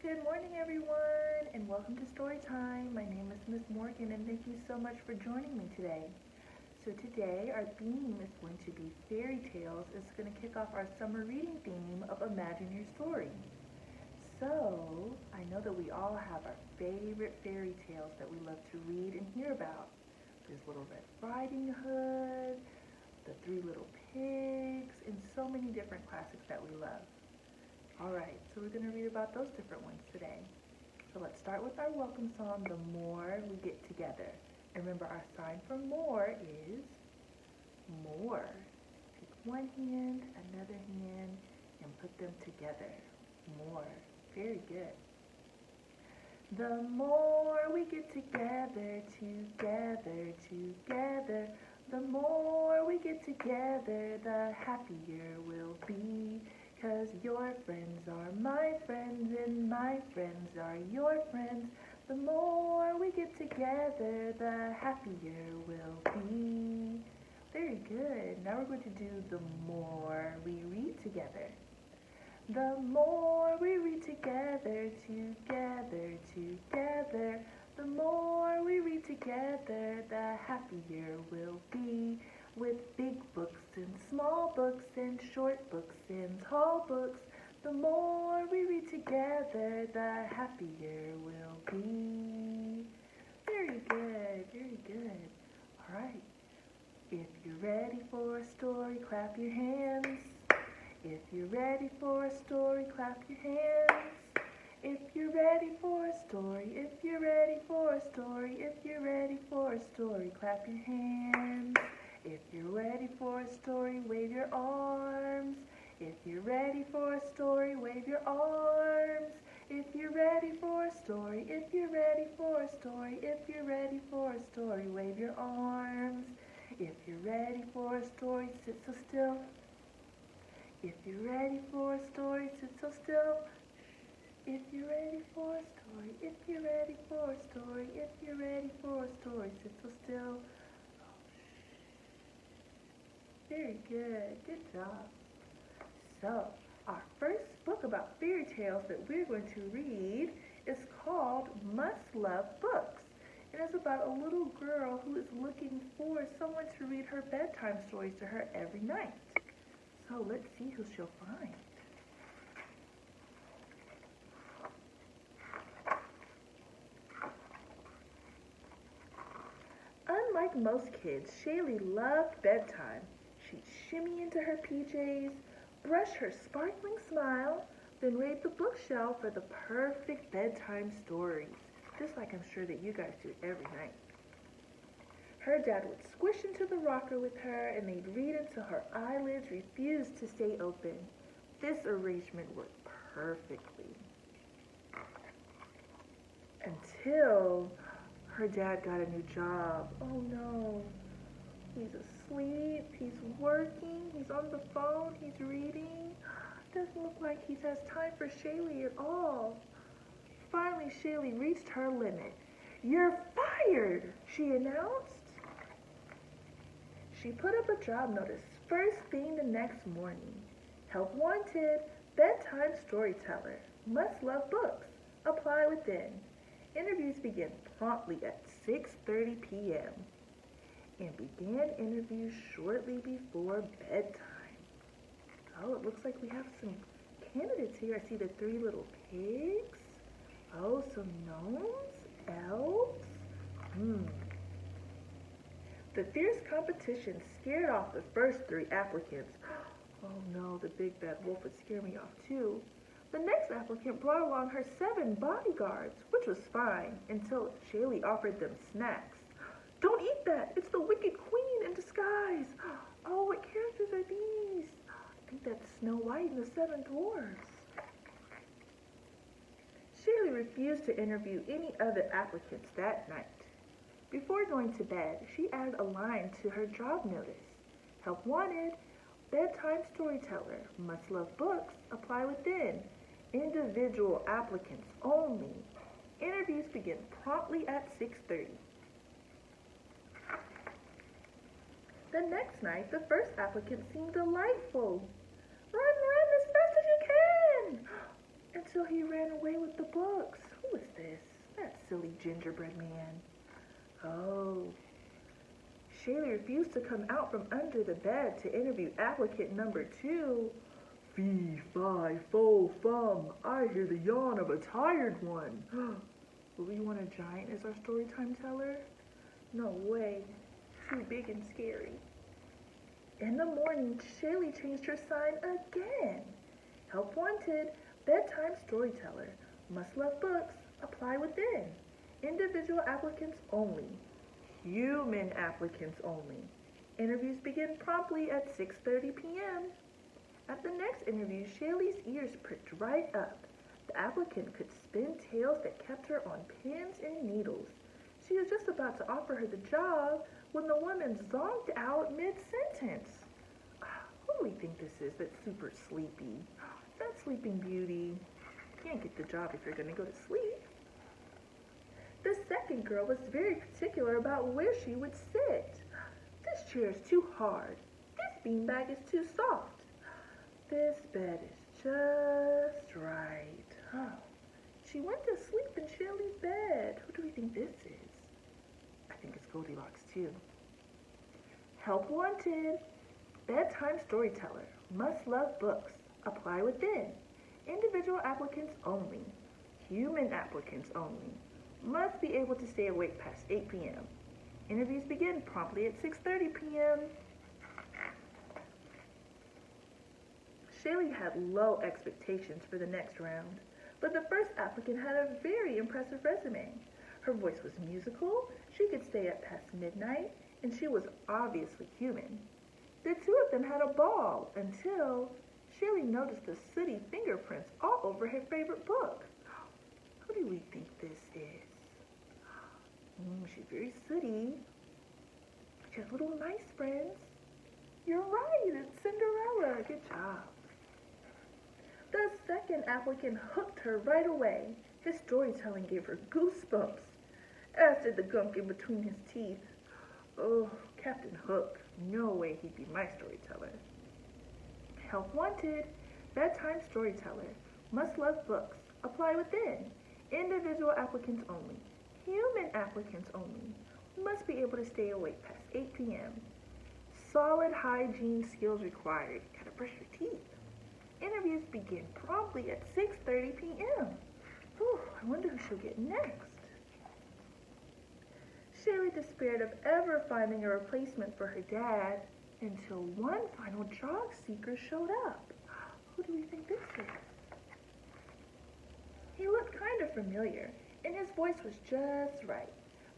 Good morning, everyone, and welcome to StoryTime. My name is Miss Morgan, and thank you so much for joining me today. So today, our theme is going to be fairy tales. It's going to kick off our summer reading theme of Imagine Your Story. So, I know that we all have our favorite fairy tales that we love to read and hear about. There's Little Red Riding Hood, The Three Little Pigs, and so many different classics that we love. Alright, so we're going to read about those different ones today. So let's start with our welcome song, The More We Get Together. And remember, our sign for more is more. Take one hand, another hand, and put them together. More. Very good. The more we get together, together, the more we get together, the happier we'll be. 'Cause your friends are my friends and my friends are your friends. The more we get together, the happier we'll be. Very good. Now we're going to do the more we read together. The more we read together, together, the more we read together, the happier we'll be. With big books and small books and short books and tall books, the more we read together, the happier we'll be. Very good, very good. All right. If you're ready for a story, clap your hands. If you're ready for a story, clap your hands. If you're ready for a story, if you're ready for a story, if you're ready for a story, clap your hands. If you're ready for a story, wave your arms. If you're ready for a story, wave your arms. If you're ready for a story, if you're ready for a story, if you're ready for a story, wave your arms. If you're ready for a story, sit so still. If you're ready for a story, sit so still. If you're ready for a story, if you're ready for a story, if you're ready for a story, sit so still. Very good. Good job. So, our first book about fairy tales that we're going to read is called Must Love Books. It is about a little girl who is looking for someone to read her bedtime stories to her every night. So, let's see who she'll find. Unlike most kids, Shaylee loved bedtime. She'd shimmy into her PJs, brush her sparkling smile, then raid the bookshelf for the perfect bedtime stories, just like I'm sure that you guys do every night. Her dad would squish into the rocker with her, and they'd read until her eyelids refused to stay open. This arrangement worked perfectly. Until her dad got a new job. Oh no. He's asleep, he's working, he's on the phone, he's reading. Doesn't look like he has time for Shaylee at all. Finally, Shaylee reached her limit. "You're fired," she announced. She put up a job notice first thing the next morning. Help wanted, bedtime storyteller, must love books, apply within. Interviews begin promptly at 6:30 p.m. and began interviews shortly before bedtime. Oh, it looks like we have some candidates here. I see the Three Little Pigs. Oh, some gnomes, elves. The fierce competition scared off the first 3 applicants. Oh no, the big bad wolf would scare me off too. The next applicant brought along her 7 bodyguards, which was fine until Shaylee offered them snacks. "Don't eat that! It's the Wicked Queen in disguise!" "Oh, what characters are these?" "I think that's Snow White and the 7 Dwarfs." Shirley refused to interview any other applicants that night. Before going to bed, she added a line to her job notice. Help wanted, bedtime storyteller, must love books, apply within. Individual applicants only. Interviews begin promptly at 6:30. The next night, the first applicant seemed delightful. "Run, run as fast as you can!" Until he ran away with the book. silly gingerbread man. Oh. Shaylee refused to come out from under the bed to interview applicant number 2. Fee, fi, fo, fum, I hear the yawn of a tired one. Will we want a giant as our story time teller? No way. Too big and scary. In the morning, Shaylee changed her sign again. Help wanted, bedtime storyteller. Must love books, apply within. Individual applicants only. Human applicants only. Interviews begin promptly at 6:30 p.m. At the next interview, Shaylee's ears pricked right up. The applicant could spin tales that kept her on pins and needles. She was just about to offer her the job when the woman zonked out mid-sentence. Who do we think this is that's super sleepy? That Sleeping Beauty. Can't get the job if you're going to go to sleep. The second girl was very particular about where she would sit. This chair is too hard. This beanbag is too soft. This bed is just right. She went to sleep in Shaylee's bed. Who do we think this is? I think it's Goldilocks too. Help wanted. Bedtime storyteller. Must love books. Apply within. Individual applicants only. Human applicants only. Must be able to stay awake past 8 p.m. Interviews begin promptly at 6:30 p.m. Shaylee had low expectations for the next round, but the first applicant had a very impressive resume. Her voice was musical, she could stay up past midnight, and she was obviously human. The two of them had a ball until Shaylee noticed the sooty fingerprints all over her favorite book. Who do we think this is? She's very sooty. She has little mice friends. You're right, it's Cinderella. Good job. The second applicant hooked her right away. His storytelling gave her goosebumps, as did the gunk in between his teeth. Oh, Captain Hook. No way he'd be my storyteller. Help wanted. Bedtime storyteller. Must love books. Apply within. Individual applicants only. Human applicants only. Must be able to stay awake past 8 p.m. Solid hygiene skills required. Gotta brush your teeth. Interviews begin promptly at 6:30 p.m. I wonder who she'll get next. Shaylee despaired of ever finding a replacement for her dad until one final job seeker showed up. Who do we think this is? He looked kind of familiar, and his voice was just right.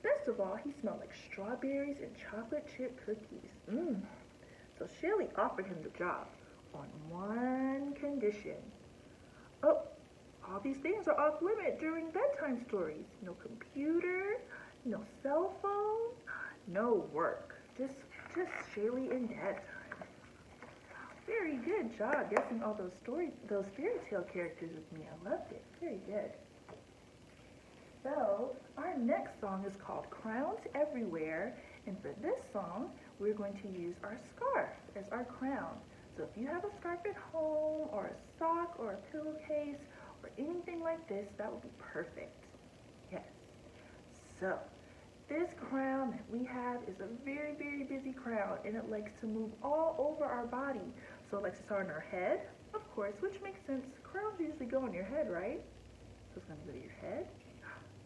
Best of all, he smelled like strawberries and chocolate chip cookies. So Shaylee offered him the job on one condition. Oh, all these things are off limit during bedtime stories. No computer, no cell phone, no work. Just Shaylee and dad time. Very good job guessing all those fairy tale characters with me. I loved it. Very good. So, our next song is called Crowns Everywhere, and for this song, we're going to use our scarf as our crown. So if you have a scarf at home, or a sock, or a pillowcase, or anything like this, that would be perfect. Yes. So, this crown that we have is a very, very busy crown, and it likes to move all over our body. So it likes to start on our head, of course, which makes sense. Crowns usually go on your head, right? So it's going to go to your head.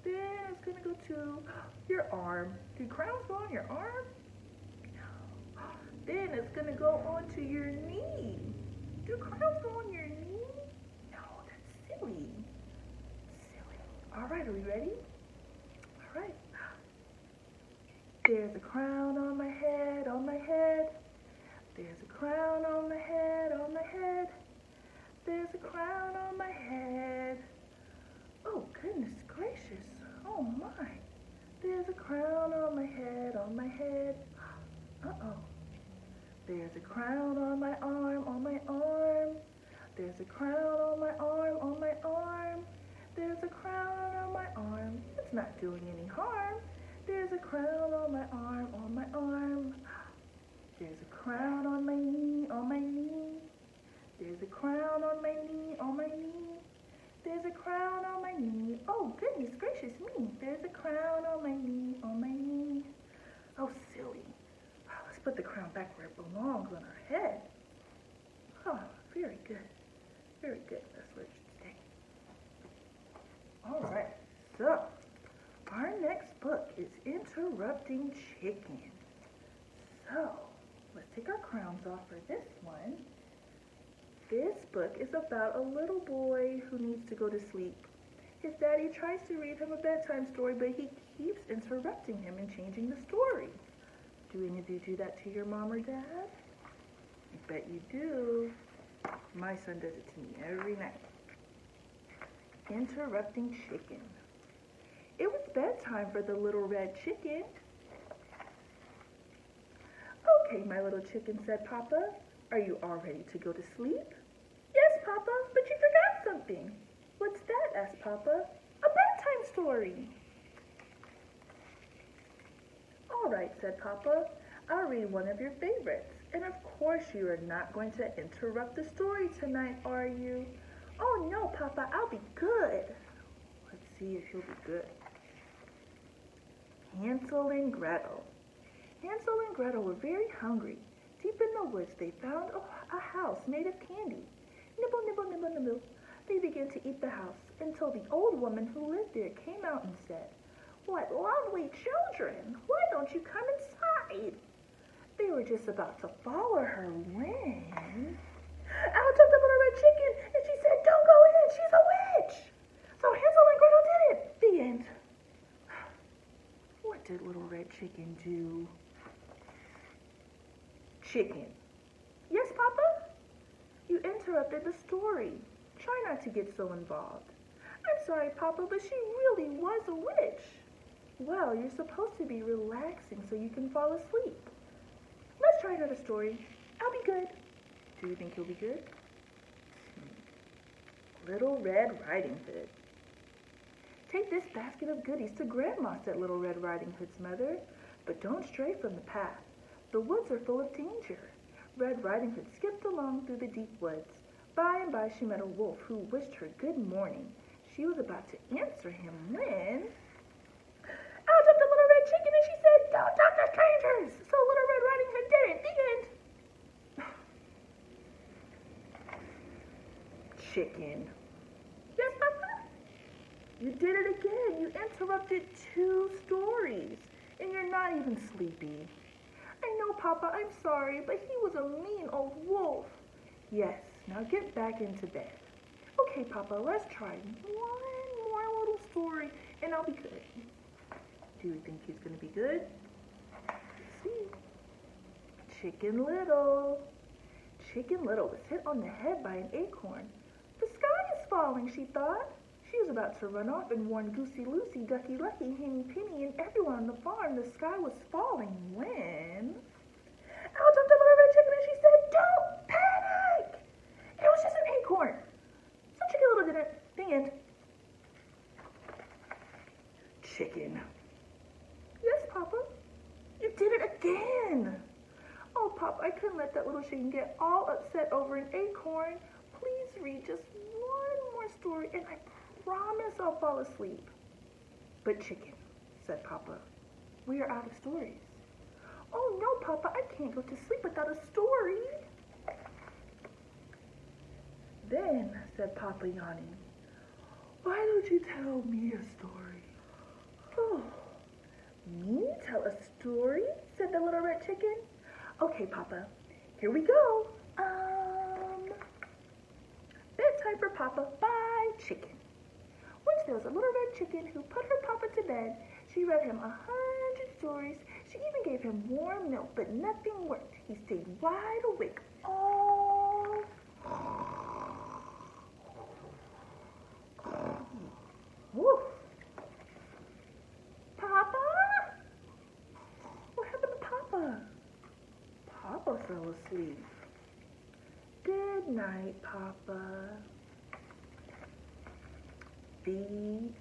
Then it's going to go to your arm. Do crowns go on your arm? No. Then it's going to go onto your knee. Do crowns go on your knee? No, that's silly. Silly. All right, are we ready? All right. There's a crown on my head, on my head. There's a crown on my head, on my head. There's a crown on my head. Oh, goodness gracious. Oh, my. There's a crown on my head, on my head. Uh-oh. There's a crown on my arm, on my arm. There's a crown on my arm, on my arm. There's a crown on my arm. It's not doing any harm. There's a crown on my arm, on my arm. There's a crown on my knee, on my knee. There's a crown on my knee, on my knee. There's a crown on my knee. Oh, goodness gracious me. There's a crown on my knee, on my knee. Oh, silly. Let's put the crown back where it belongs, on our head. Oh, very good. Very good. That's where it should stay. All right. So, our next book is Interrupting Chicken. So, let's take our crowns off for this one. This book is about a little boy who needs to go to sleep. His daddy tries to read him a bedtime story, but he keeps interrupting him and changing the story. Do any of you do that to your mom or dad? I bet you do. My son does it to me every night. Interrupting Chicken. It was bedtime for the little red chicken. Okay, my little chicken, said Papa. Are you all ready to go to sleep? Yes, Papa, but you forgot something. What's that? Asked Papa. A bedtime story. All right, said Papa. I'll read one of your favorites. And of course you are not going to interrupt the story tonight, are you? Oh no, Papa, I'll be good. Let's see if you'll be good. Hansel and Gretel. Hansel and Gretel were very hungry. Deep in the woods they found a house made of candy. Nibble, nibble, nibble, nibble. They began to eat the house until the old woman who lived there came out and said, "What lovely children! Why don't you come inside?" They were just about to follow her when out jumped the little red chicken, and she said, "Don't go in, she's a witch!" So Hansel and Gretel did it. The end. What did little red chicken do? Chicken. Yes, Papa? You interrupted the story. Try not to get so involved. I'm sorry, Papa, but she really was a witch. Well, you're supposed to be relaxing so you can fall asleep. Let's try another story. I'll be good. Do you think you'll be good? Little Red Riding Hood. Take this basket of goodies to Grandma, said Little Red Riding Hood's mother. But don't stray from the path. The woods are full of danger. Red Riding Hood skipped along through the deep woods. By and by she met a wolf who wished her good morning. She was about to answer him when out jumped a little red chicken and she said, "Don't talk to strangers!" So Little Red Riding Hood did it. The end. Chicken. Yes, Papa? You did it again. You interrupted 2 stories. And you're not even sleepy. I know, Papa, I'm sorry, but he was a mean old wolf. Yes, now get back into bed. Okay, Papa, let's try one more little story, and I'll be good. Do you think he's going to be good? Let's see. Chicken Little. Chicken Little was hit on the head by an acorn. The sky is falling, she thought. She was about to run off and warn Goosey Lucy, Ducky Lucky, Henny Penny, and everyone on the farm the sky was falling when out jumped a little red chicken and she said, "Don't panic! It was just an acorn." So Chicken Little did it. The end. Chicken. Yes, Papa. You did it again. Oh, Papa, I couldn't let that little chicken get all upset over an acorn. Please read just one more story and I promise I'll fall asleep. But Chicken, said Papa, we are out of stories. Oh no, Papa, I can't go to sleep without a story. Then, said Papa, yawning, why don't you tell me a story? Oh, me tell a story? Said the little red chicken. Okay, Papa, here we go. Bedtime for Papa by Chicken. Once there was a little red chicken who put her Papa to bed. She read him 100 stories. She even gave him warm milk, but nothing worked. He stayed wide awake all. Woof. Papa? What happened to Papa? Papa fell asleep. Good night, Papa. The end.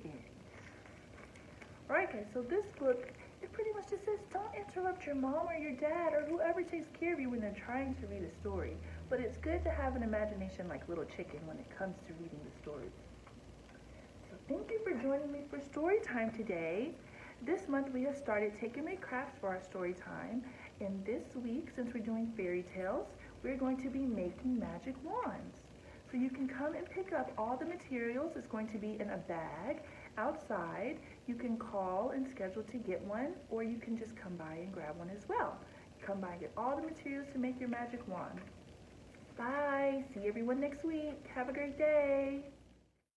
Alright guys, so this book, it pretty much just says don't interrupt your mom or your dad or whoever takes care of you when they're trying to read a story. But it's good to have an imagination like Little Chicken when it comes to reading the stories. So thank you joining me for story time today. This month we have started Take and Make Crafts for our story time. And this week, since we're doing fairy tales, we're going to be making magic wands. So you can come and pick up all the materials. It's going to be in a bag outside. You can call and schedule to get one, or you can just come by and grab one as well. Come by and get all the materials to make your magic wand. Bye. See everyone next week. Have a great day.